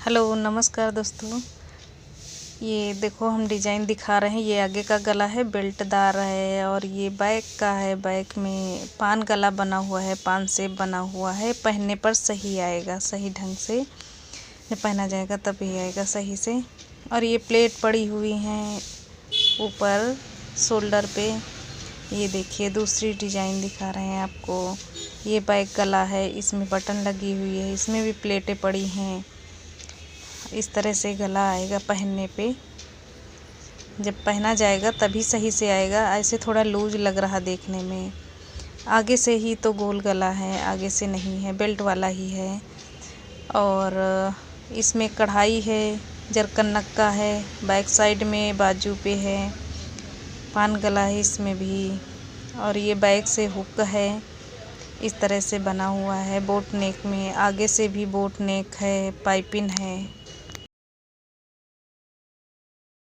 Hello नमस्कार दोस्तों। ये देखो हम डिज़ाइन दिखा रहे हैं। ये आगे का गला है, बेल्टदार है, और ये बैक का है। बैक में पान गला बना हुआ है, पान शेप बना हुआ है। पहनने पर सही आएगा, सही ढंग से जब पहना जाएगा तभी आएगा सही से। और ये प्लेट पड़ी हुई हैं ऊपर शोल्डर पे। ये देखिए दूसरी डिज़ाइन दिखा रहे हैं आपको। ये बैक गला है, इसमें बटन लगी हुई है, इसमें भी प्लेटें पड़ी हैं। इस तरह से गला आएगा पहनने पे। जब पहना जाएगा तभी सही से आएगा। ऐसे थोड़ा लूज लग रहा देखने में। आगे से ही तो गोल गला है, आगे से नहीं है, बेल्ट वाला ही है। और इसमें कढ़ाई है, जरकन नक्का है, बैक साइड में बाजू पे है, पान गला है इसमें भी। और ये बैक से हुक है, इस तरह से बना हुआ है। बोट नेक में आगे से भी बोट नेक है, पाइपिंग है।